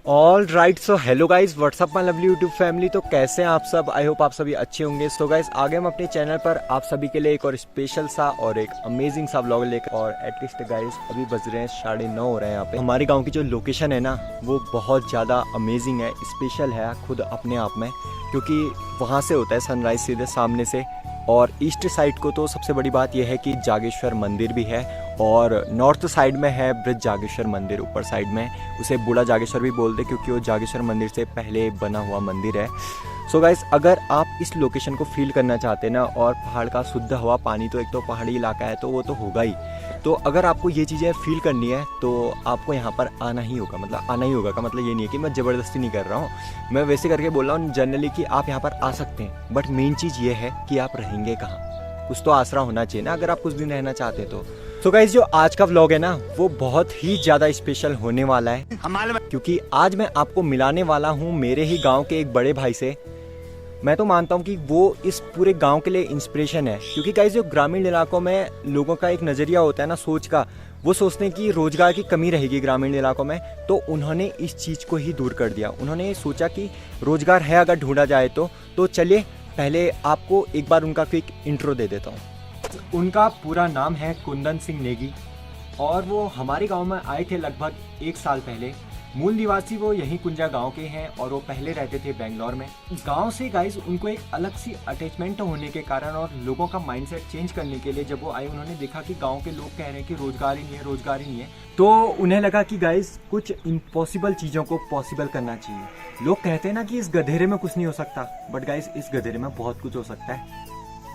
All right, so hello guys, WhatsApp my lovely YouTube family. तो कैसे हैं आप सब? आई होप आप सभी अच्छे होंगे। सो गाइज, आगे हम अपने चैनल पर आप सभी के लिए एक और स्पेशल सा और एक अमेजिंग सा व्लॉग लेकर, और एटलीस्ट गाइज अभी बज रहे हैं 9:30 हो रहे हैं। यहाँ पे हमारे गांव की जो लोकेशन है ना, वो बहुत ज़्यादा अमेजिंग है, स्पेशल है खुद अपने आप में, क्योंकि वहाँ से होता है सनराइज सीधे सामने से। और ईस्ट साइड को तो सबसे बड़ी बात यह है कि जागेश्वर मंदिर भी है, और नॉर्थ साइड में है ब्रज जागेश्वर मंदिर। ऊपर साइड में उसे बूढ़ा जागेश्वर भी बोलते, क्योंकि वो जागेश्वर मंदिर से पहले बना हुआ मंदिर है। सो गाइस, अगर आप इस लोकेशन को फील करना चाहते हैं ना, और पहाड़ का शुद्ध हवा पानी, तो एक तो पहाड़ी इलाका है तो वो तो होगा ही। तो अगर आपको ये चीज़ें फील करनी है तो आपको यहाँ पर आना ही होगा। मतलब आना ही होगा का मतलब ये नहीं है कि मैं ज़बरदस्ती नहीं कर रहा हूँ, मैं वैसे करके बोल रहा हूँ जनरली कि आप यहाँ पर आ सकते हैं। बट मेन चीज़ ये है कि आप रहेंगे कहाँ, कुछ तो आसरा होना चाहिए ना अगर आप कुछ दिन रहना चाहते हैं तो। सो गाइस, जो आज का व्लॉग है ना, वो बहुत ही ज़्यादा स्पेशल होने वाला है, क्योंकि आज मैं आपको मिलाने वाला हूँ मेरे ही गाँव के एक बड़े भाई से। मैं तो मानता हूँ कि वो इस पूरे गांव के लिए इंस्पिरेशन है, क्योंकि गाइस जो ग्रामीण इलाकों में लोगों का एक नज़रिया होता है ना सोच का, वो सोचते हैं कि रोजगार की कमी रहेगी ग्रामीण इलाकों में, तो उन्होंने इस चीज़ को ही दूर कर दिया। उन्होंने सोचा कि रोजगार है अगर ढूंढा जाए तो चलिए पहले आपको एक बार उनका क्विक इंट्रो दे देता हूँ। उनका पूरा नाम है कुंदन सिंह नेगी, और वो हमारे गाँव में आए थे लगभग 1 साल पहले। मूल निवासी वो यहीं कुंजा गांव के हैं, और वो पहले रहते थे बेंगलोर में। गांव से गाइस उनको एक अलग सी अटैचमेंट होने के कारण और लोगों का माइंडसेट चेंज करने के लिए जब वो आए, उन्होंने देखा कि गांव के लोग कह रहे हैं कि रोजगार ही नहीं है, रोजगार ही नहीं है। तो उन्हें लगा कि गाइस कुछ इम्पॉसिबल चीज़ों को पॉसिबल करना चाहिए। लोग कहते हैं ना कि इस गधेरे में कुछ नहीं हो सकता, बट गाइस इस गधेरे में बहुत कुछ हो सकता है।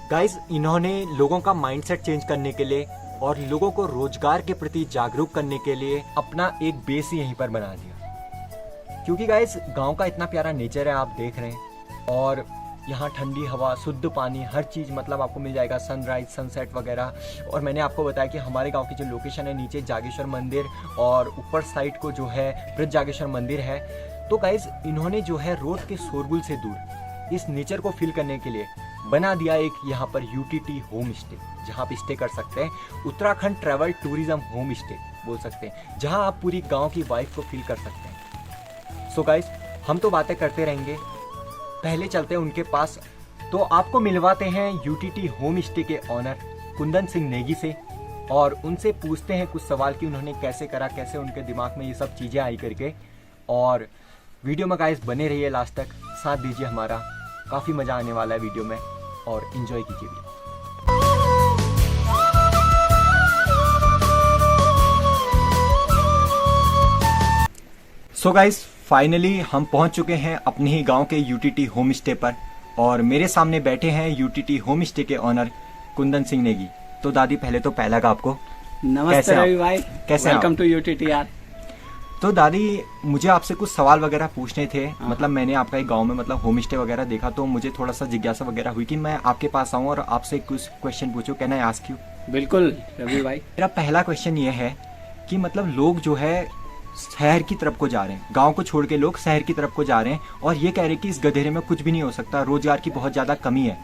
गाइस इन्होंने लोगों का माइंडसेट चेंज करने के लिए और लोगों को रोजगार के प्रति जागरूक करने के लिए अपना एक बेस ही यहीं पर बना दिया। क्योंकि गाइस गांव का इतना प्यारा नेचर है, आप देख रहे हैं, और यहाँ ठंडी हवा, शुद्ध पानी, हर चीज़ मतलब आपको मिल जाएगा, सनराइज सनसेट वगैरह। और मैंने आपको बताया कि हमारे गांव की जो लोकेशन है, नीचे जागेश्वर मंदिर और ऊपर साइड को जो है ब्रज जागेश्वर मंदिर है। तो गाइस इन्होंने जो है रोड के शोरगुल से दूर इस नेचर को फील करने के लिए बना दिया एक यहाँ पर यूटीटी होम स्टे, जहाँ पे स्टे कर सकते हैं। Uttarakhand travel tourism home stay बोल सकते हैं, जहाँ आप पूरी गांव की वाइफ को फील कर सकते हैं। सो गाइस, हम तो बातें करते रहेंगे, पहले चलते हैं उनके पास। तो आपको मिलवाते हैं यूटीटी होम स्टे के ऑनर कुंदन सिंह नेगी से, और उनसे पूछते हैं कुछ सवाल कि उन्होंने कैसे करा, कैसे उनके दिमाग में ये सब चीज़ें आई करके। और वीडियो में गाइस बने रहिए लास्ट तक, साथ दीजिए हमारा, काफ़ी मज़ा आने वाला है वीडियो में, और एंजॉय कीजिए वीडियो। सो गाइस, फाइनली हम पहुंच चुके हैं अपने ही गांव के यूटीटी होम स्टे पर, और मेरे सामने बैठे हैं यूटीटी होम स्टे के ऑनर कुंदन सिंह नेगी। तो दादी, पहले तो पहला का आपको नमस्ते रवि भाई, कैसे वेलकम टू यूटीटी यार। तो दादी, मुझे आपसे कुछ सवाल वगैरह पूछने थे। मतलब मैंने आपका एक गांव में मतलब होम स्टे वगैरह देखा, तो मुझे थोड़ा सा जिज्ञासा वगैरह हुई कि मैं आपके पास आऊं और आपसे कुछ क्वेश्चन पूछूं। Can I ask you? बिल्कुल रवि भाई। मेरा पहला क्वेश्चन ये है कि मतलब लोग जो है शहर की तरफ को जा रहे हैं, गांव को छोड़ के लोग शहर की तरफ को जा रहे हैं, और ये कह रहे हैं कि इस गधेरे में कुछ भी नहीं हो सकता, रोजगार की बहुत ज्यादा कमी है।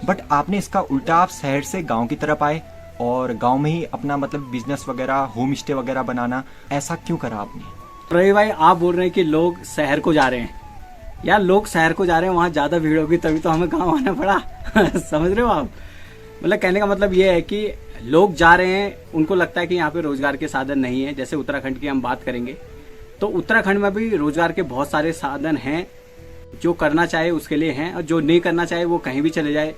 बट आपने इसका उल्टा, आप शहर से गाँव की तरफ आए और गाँव में ही अपना मतलब बिजनेस वगैरह, होम स्टे वगैरह बनाना, ऐसा क्यों करा आपने? रवि भाई, आप बोल रहे हैं कि लोग शहर को जा रहे हैं, यार लोग शहर को जा रहे हैं, वहाँ ज्यादा भीड़ होगी, तभी तो हमें गाँव आना पड़ा। समझ रहे हो आप? मतलब कहने का मतलब ये है कि लोग जा रहे हैं, उनको लगता है कि यहाँ पे रोजगार के साधन नहीं है। जैसे उत्तराखंड की हम बात करेंगे तो उत्तराखंड में भी रोजगार के बहुत सारे साधन हैं, जो करना चाहे उसके लिए हैं, और जो नहीं करना चाहे वो कहीं भी चले जाए।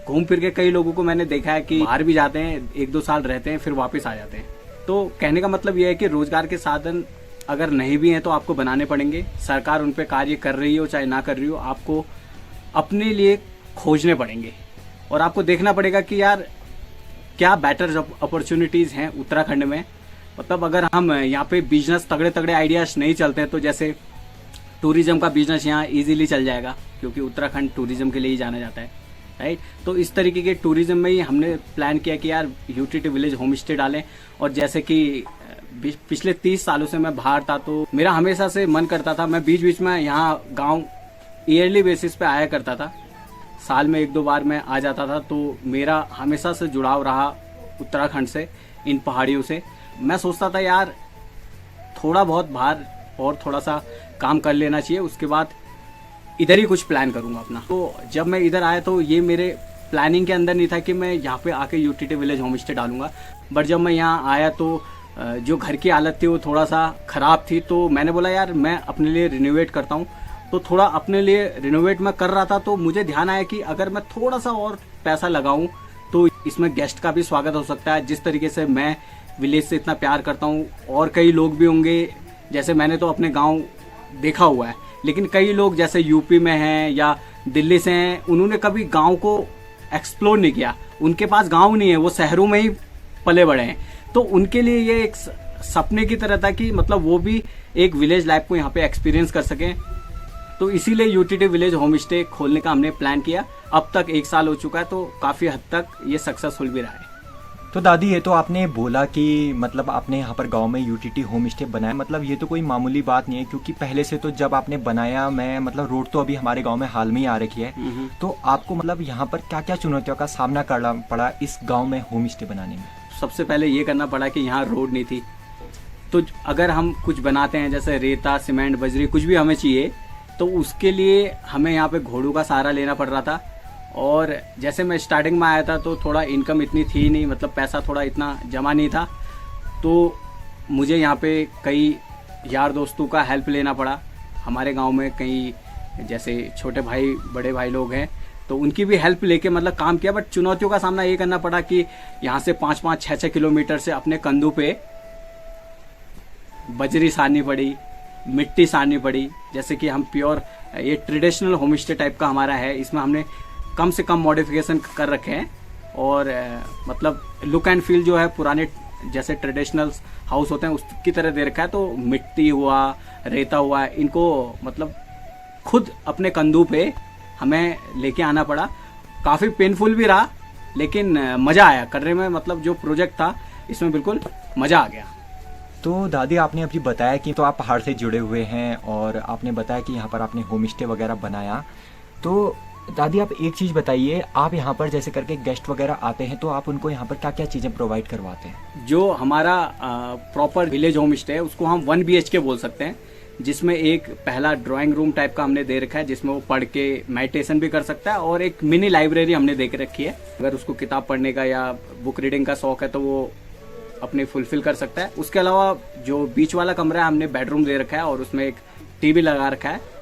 घूम फिर के कई लोगों को मैंने देखा है कि बाहर भी जाते हैं, 1-2 साल रहते हैं, फिर वापस आ जाते हैं। तो कहने का मतलब ये है कि रोजगार के साधन अगर नहीं भी हैं तो आपको बनाने पड़ेंगे। सरकार उन पे कार्य कर रही हो चाहे ना कर रही हो, आपको अपने लिए खोजने पड़ेंगे, और आपको देखना पड़ेगा कि यार क्या बेटर अपॉर्चुनिटीज़ हैं उत्तराखंड में। मतलब अगर हम यहाँ पे बिजनेस तगड़े तगड़े आइडियाज नहीं चलते हैं, तो जैसे टूरिज्म का बिजनेस यहाँ इजीली चल जाएगा, क्योंकि उत्तराखंड टूरिज्म के लिए ही जाना जाता है, राइट। तो इस तरीके के टूरिज्म में ही हमने प्लान किया कि यार यूटीटी विलेज होम स्टे डालें। और जैसे कि पिछले 30 सालों से मैं बाहर था, तो मेरा हमेशा से मन करता था, मैं बीच बीच में यहाँ गांव ईयरली बेसिस पे आया करता था, साल में 1-2 बार मैं आ जाता था। तो मेरा हमेशा से जुड़ाव रहा उत्तराखंड से, इन पहाड़ियों से। मैं सोचता था यार थोड़ा बहुत बाहर और थोड़ा सा काम कर लेना चाहिए, उसके बाद इधर ही कुछ प्लान करूँगा अपना। तो जब मैं इधर आया तो ये मेरे प्लानिंग के अंदर नहीं था कि मैं यहाँ पे आके यूटीटी विलेज होम स्टे डालूंगा। बट जब मैं यहाँ आया तो जो घर की हालत थी वो थोड़ा सा ख़राब थी, तो मैंने बोला यार मैं अपने लिए रिनोवेट करता हूँ। तो थोड़ा अपने लिए रिनोवेट मैं कर रहा था, तो मुझे ध्यान आया कि अगर मैं थोड़ा सा और पैसा लगाऊं तो इसमें गेस्ट का भी स्वागत हो सकता है। जिस तरीके से मैं विलेज से इतना प्यार करता हूँ, और कई लोग भी होंगे, जैसे मैंने तो अपने गाँव देखा हुआ है, लेकिन कई लोग जैसे यूपी में हैं या दिल्ली से हैं, उन्होंने कभी गाँव को एक्सप्लोर नहीं किया, उनके पास गाँव नहीं है, वो शहरों में ही पले बड़े हैं। तो उनके लिए ये एक सपने की तरह था कि मतलब वो भी एक विलेज लाइफ को यहाँ पे एक्सपीरियंस कर सकें। तो इसीलिए यूटीटी विलेज होम स्टे खोलने का हमने प्लान किया। अब तक 1 साल हो चुका है, तो काफ़ी हद तक ये सक्सेसफुल भी रहा है। तो दादी ये तो आपने बोला कि मतलब आपने यहाँ पर गांव में यूटीटी होम स्टे बनाया, मतलब ये तो कोई मामूली बात नहीं है, क्योंकि पहले से तो जब आपने बनाया, मैं मतलब रोड तो अभी हमारे गांव में हाल में ही आ रखी है, तो आपको मतलब यहाँ पर क्या क्या चुनौतियों का सामना करना पड़ा इस गाँव में होम स्टे बनाने में? सबसे पहले ये करना पड़ा कि यहाँ रोड नहीं थी। तो अगर हम कुछ बनाते हैं जैसे रेता, सीमेंट, बजरी, कुछ भी हमें चाहिए, तो उसके लिए हमें यहाँ पे घोड़ों का सहारा लेना पड़ रहा था। और जैसे मैं स्टार्टिंग में आया था तो थोड़ा इनकम इतनी थी नहीं, मतलब पैसा थोड़ा इतना जमा नहीं था, तो मुझे यहाँ पे कई यार दोस्तों का हेल्प लेना पड़ा। हमारे गांव में कई जैसे छोटे भाई, बड़े भाई लोग हैं, तो उनकी भी हेल्प लेके मतलब काम किया। बट चुनौतियों का सामना ये करना पड़ा कि यहाँ से 5-5, 6-6 किलोमीटर से अपने कंधों पे बजरी सारनी पड़ी, मिट्टी सारनी पड़ी। जैसे कि हम प्योर ये ट्रेडिशनल होम स्टे टाइप का हमारा है, इसमें हमने कम से कम मॉडिफिकेशन कर रखे हैं, और मतलब लुक एंड फील जो है पुराने जैसे ट्रेडिशनल हाउस होते हैं उसकी तरह दे रखा है। तो मिट्टी हुआ, रेता हुआ, इनको मतलब खुद अपने कंधों पे हमें लेके आना पड़ा। काफ़ी पेनफुल भी रहा, लेकिन मज़ा आया करने में। मतलब जो प्रोजेक्ट था इसमें बिल्कुल मज़ा आ गया। तो दादी आपने अभी बताया कि तो आप पहाड़ से जुड़े हुए हैं, और आपने बताया कि यहाँ पर आपने होम स्टे वगैरह बनाया। तो दादी आप एक चीज़ बताइए, आप यहाँ पर जैसे करके गेस्ट वगैरह आते हैं तो आप उनको यहाँ पर क्या क्या चीज़ें प्रोवाइड करवाते हैं? जो हमारा प्रॉपर विलेज होम स्टे है उसको हम 1 BHK बोल सकते हैं, जिसमें एक पहला ड्राइंग रूम टाइप का हमने दे रखा है, जिसमें वो पढ़ के मेडिटेशन भी कर सकता है, और एक मिनी लाइब्रेरी हमने दे रखी है। अगर उसको किताब पढ़ने का या बुक रीडिंग का शौक है तो वो अपने फुलफिल कर सकता है। उसके अलावा जो बीच वाला कमरा है हमने बेडरूम दे रखा है, और उसमें एक टीवी लगा रखा है।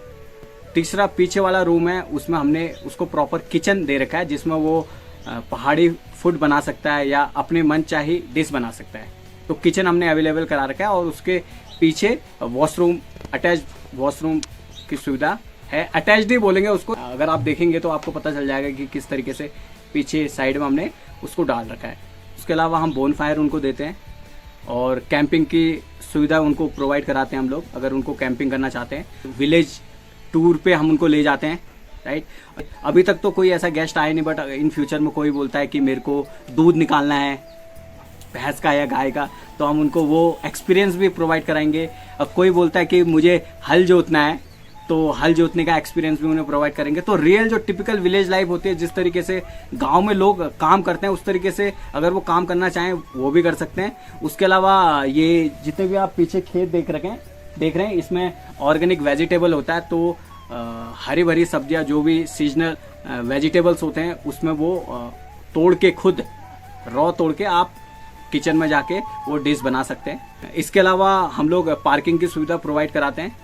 तीसरा पीछे वाला रूम है, उसमें हमने उसको प्रॉपर किचन दे रखा है, जिसमें वो पहाड़ी फूड बना सकता है या अपने मन चाही डिश बना सकता है। तो किचन हमने अवेलेबल करा रखा है, और उसके पीछे वॉशरूम, अटैच वॉशरूम की सुविधा है। अटैच्ड ही बोलेंगे उसको, अगर आप देखेंगे तो आपको पता चल जाएगा कि किस तरीके से पीछे साइड में हमने उसको डाल रखा है। उसके अलावा हम बोन फायर उनको देते हैं, और कैंपिंग की सुविधा उनको प्रोवाइड कराते हैं हम लोग, अगर उनको कैंपिंग करना चाहते हैं। विलेज टूर पे हम उनको ले जाते हैं, राइट। अभी तक तो कोई ऐसा गेस्ट आया नहीं, बट इन फ्यूचर में कोई बोलता है कि मेरे को दूध निकालना है भैंस का या गाय का, तो हम उनको वो एक्सपीरियंस भी प्रोवाइड कराएंगे। अब कोई बोलता है कि मुझे हल जोतना है, तो हल जोतने का एक्सपीरियंस भी उन्हें प्रोवाइड करेंगे। तो रियल जो टिपिकल विलेज लाइफ होती है, जिस तरीके से गांव में लोग काम करते हैं, उस तरीके से अगर वो काम करना चाहें वो भी कर सकते हैं। उसके अलावा ये जितने भी आप पीछे खेत देख रहे हैं, इसमें ऑर्गेनिक वेजिटेबल होता है। तो हरी भरी सब्जियां, जो भी सीजनल वेजिटेबल्स होते हैं, उसमें वो तोड़ के खुद रॉ तोड़ के आप किचन में जाके वो डिश बना सकते हैं। इसके अलावा हम लोग पार्किंग की सुविधा प्रोवाइड कराते हैं,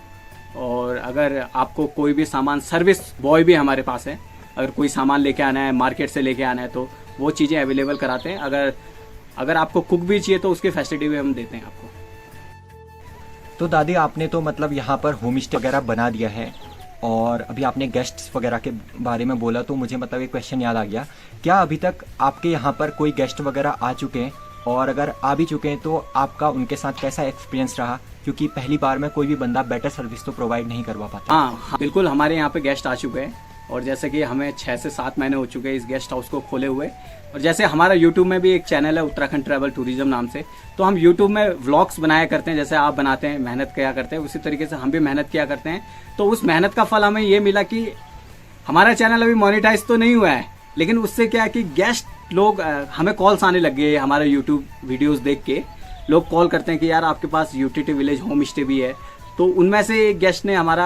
और अगर आपको कोई भी सामान, सर्विस बॉय भी हमारे पास है, अगर कोई सामान लेके आना है, मार्केट से लेके आना है, तो वो चीज़ें अवेलेबल कराते हैं। अगर आपको कुक भी चाहिए तो उसकी फैसिलिटी भी हम देते हैं आपको। तो दादी आपने तो मतलब यहाँ पर होम स्टे वगैरह बना दिया है, और अभी आपने गेस्ट्स वगैरह के बारे में बोला, तो मुझे मतलब एक क्वेश्चन याद आ गया। क्या अभी तक आपके यहाँ पर कोई गेस्ट वगैरह आ चुके हैं, और अगर आ भी चुके हैं तो आपका उनके साथ कैसा एक्सपीरियंस रहा? क्योंकि पहली बार में कोई भी बंदा बेटर सर्विस तो प्रोवाइड नहीं करवा पाता। हाँ, बिल्कुल। हमारे यहाँ पे गेस्ट आ चुके हैं, और जैसे कि हमें 6 से 7 महीने हो चुके हैं इस गेस्ट हाउस को खोले हुए। और जैसे हमारा यूट्यूब में भी एक चैनल है उत्तराखंड ट्रैवल टूरिज्म नाम से, तो हम यूट्यूब में व्लॉग्स बनाया करते हैं, जैसे आप बनाते हैं, मेहनत किया करते हैं, उसी तरीके से हम भी मेहनत किया करते हैं। तो उस मेहनत का फल हमें ये मिला कि हमारा चैनल अभी मोनेटाइज तो नहीं हुआ है, लेकिन उससे क्या है कि गेस्ट लोग हमें कॉल्स आने लग गए। हमारे यूट्यूब वीडियोस देख के लोग कॉल करते हैं कि यार आपके पास यूटीटी विलेज होम स्टे भी है, तो उनमें से एक गेस्ट ने हमारा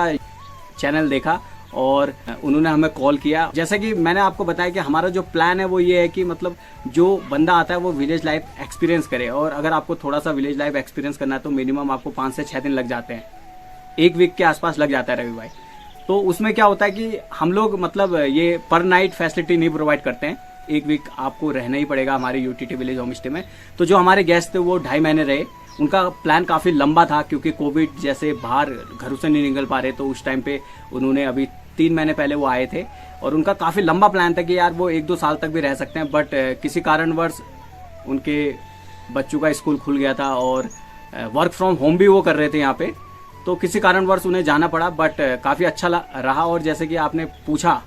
चैनल देखा और उन्होंने हमें कॉल किया। जैसा कि मैंने आपको बताया कि हमारा जो प्लान है वो ये है कि मतलब जो बंदा आता है वो विलेज लाइफ एक्सपीरियंस करे, और अगर आपको थोड़ा सा विलेज लाइफ एक्सपीरियंस करना है तो मिनिमम आपको 5 से 6 दिन लग जाते हैं, 1 वीक के आसपास लग जाता है रवि भाई। तो उसमें क्या होता है कि हम लोग मतलब ये पर नाइट फैसिलिटी नहीं प्रोवाइड करते हैं, 1 वीक आपको रहना ही पड़ेगा हमारे यूटीटी विलेज होम स्टे में। तो जो हमारे गेस्ट थे वो 2.5 महीने रहे। उनका प्लान काफ़ी लंबा था क्योंकि कोविड जैसे बाहर घरों से नहीं निकल पा रहे, तो उस टाइम पे उन्होंने अभी 3 महीने पहले वो आए थे और उनका काफ़ी लंबा प्लान था कि यार वो 1-2 साल तक भी रह सकते हैं, बट किसी कारणवश उनके बच्चों का स्कूल खुल गया था और वर्क फ्रॉम होम भी वो कर रहे थे यहाँ पे, तो किसी कारणवश उन्हें जाना पड़ा। बट काफ़ी अच्छा रहा। और जैसे कि आपने पूछा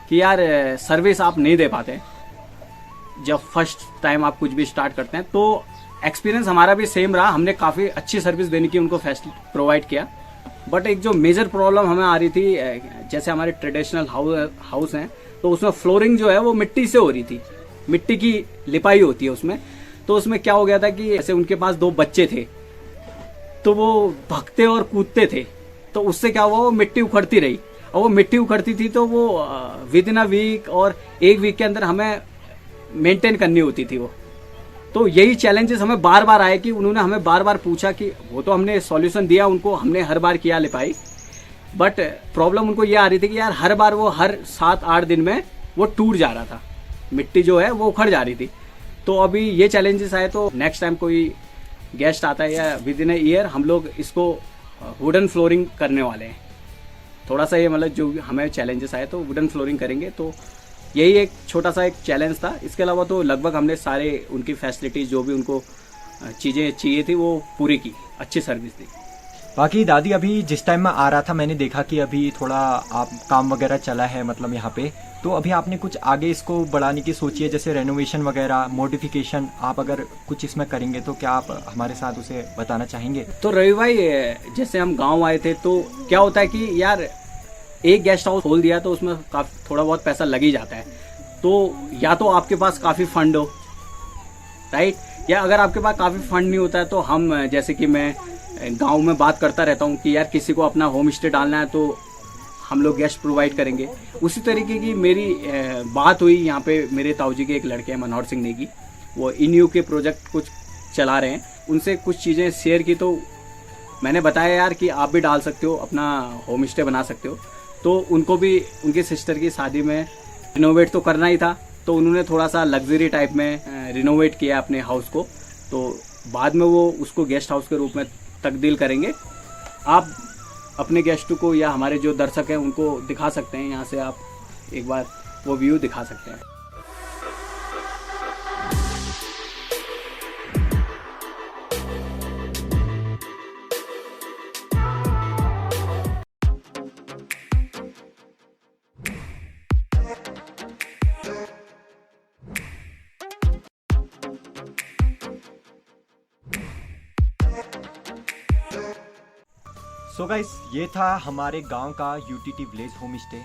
कि यार सर्विस आप नहीं दे पाते जब फर्स्ट टाइम आप कुछ भी स्टार्ट करते हैं, तो एक्सपीरियंस हमारा भी सेम रहा। हमने काफ़ी अच्छी सर्विस देने की उनको फैसिलिटी प्रोवाइड किया। बट एक जो मेजर प्रॉब्लम हमें आ रही थी, जैसे हमारे ट्रेडिशनल हाउस हैं तो उसमें फ्लोरिंग जो है वो मिट्टी से हो रही थी, मिट्टी की लिपाई होती है उसमें। तो उसमें क्या हो गया था कि ऐसे उनके पास 2 बच्चे थे, तो वो भगते और कूदते थे, तो उससे क्या हुआ वो मिट्टी उखड़ती रही, और वो मिट्टी उखड़ती थी तो वो विद इन अ वीक और 1 वीक के अंदर हमें मेंटेन करनी होती थी वो। तो यही चैलेंजेस हमें बार बार आए कि उन्होंने हमें बार बार पूछा कि वो तो हमने सॉल्यूशन दिया उनको, हमने हर बार किया लिपाई, बट प्रॉब्लम उनको ये आ रही थी कि यार हर बार वो हर 7-8 दिन में वो टूट जा रहा था, मिट्टी जो है वो उखड़ जा रही थी। तो अभी ये चैलेंजेस आए, तो नेक्स्ट टाइम कोई गेस्ट आता है या विद इन ए ईयर हम लोग इसको वुडन फ्लोरिंग करने वाले हैं। थोड़ा सा ये मतलब जो हमें चैलेंजेस आए तो वुडन फ्लोरिंग करेंगे, तो यही एक छोटा सा एक चैलेंज था। इसके अलावा तो लगभग हमने सारे उनकी फैसिलिटीज जो भी उनको चीज़ें चाहिए थी वो पूरी की, अच्छी सर्विस दी। बाकी दादी अभी जिस टाइम मैं आ रहा था मैंने देखा कि अभी थोड़ा आप काम वगैरह चला है मतलब यहाँ पे, तो अभी आपने कुछ आगे इसको बढ़ाने की सोची है, जैसे रेनोवेशन वगैरह मॉडिफिकेशन, आप अगर कुछ इसमें करेंगे तो क्या आप हमारे साथ उसे बताना चाहेंगे? तो रवि भाई जैसे हम गाँव आए थे तो क्या होता है कि यार एक गेस्ट हाउस खोल दिया तो उसमें काफ़ी थोड़ा बहुत पैसा लग ही जाता है। तो या तो आपके पास काफ़ी फंड हो, राइट, या अगर आपके पास काफ़ी फंड नहीं होता है तो हम जैसे कि मैं गांव में बात करता रहता हूँ कि यार किसी को अपना होम स्टे डालना है तो हम लोग गेस्ट प्रोवाइड करेंगे। उसी तरीके की मेरी बात हुई यहाँ पे, मेरे ताऊजी के एक लड़के हैं मनोहर सिंह नेगी, वो इनयू के प्रोजेक्ट कुछ चला रहे हैं, उनसे कुछ चीज़ें शेयर की, तो मैंने बताया यार कि आप भी डाल सकते हो, अपना होम स्टे बना सकते हो। तो उनको भी उनकी सिस्टर की शादी में रिनोवेट तो करना ही था, तो उन्होंने थोड़ा सा लग्जरी टाइप में रिनोवेट किया अपने हाउस को, तो बाद में वो उसको गेस्ट हाउस के रूप में तब्दील करेंगे। आप अपने गेस्टों को या हमारे जो दर्शक हैं उनको दिखा सकते हैं, यहाँ से आप एक बार वो व्यू दिखा सकते हैं। सो गाइस ये था हमारे गांव का यूटीटी विलेज होम स्टे।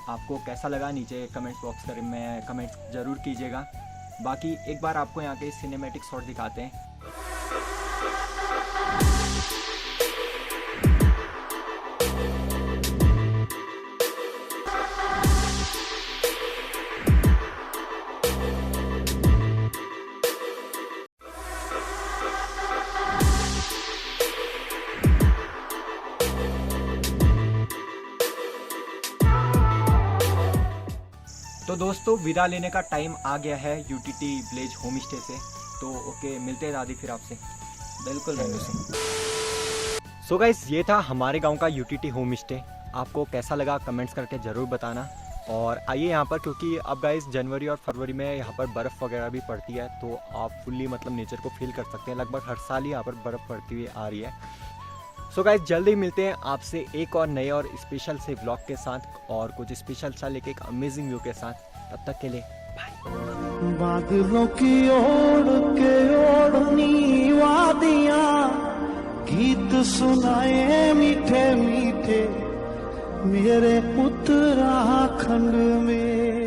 आपको कैसा लगा नीचे कमेंट्स बॉक्स में कमेंट्स ज़रूर कीजिएगा। बाकी एक बार आपको यहाँ के सिनेमैटिक शॉट दिखाते हैं। तो दोस्तों विदा लेने का टाइम आ गया है यूटीटी विलेज होम स्टे से, तो ओके मिलते हैं दादी फिर आपसे। बिल्कुल सो गाइस ये था हमारे गांव का यूटीटी होम स्टे। आपको कैसा लगा कमेंट्स करके ज़रूर बताना। और आइए यहाँ पर, क्योंकि अब गाइस जनवरी और फरवरी में यहाँ पर बर्फ़ वगैरह भी पड़ती है, तो आप फुल्ली मतलब नेचर को फील कर सकते हैं। लगभग हर साल ही यहाँ पर बर्फ़ पड़ती हुई आ रही है। सो गाइस जल्दी मिलते हैं आपसे एक और नए और स्पेशल से व्लॉग के साथ, और कुछ स्पेशल सा लेके एक अमेजिंग व्यू के साथ। तब तक के लिए बाय। बादलों की ओढ़ के ओढ़नी वादियां, गीत सुनाए मीठे मीठे मेरे उत्तराखंड में।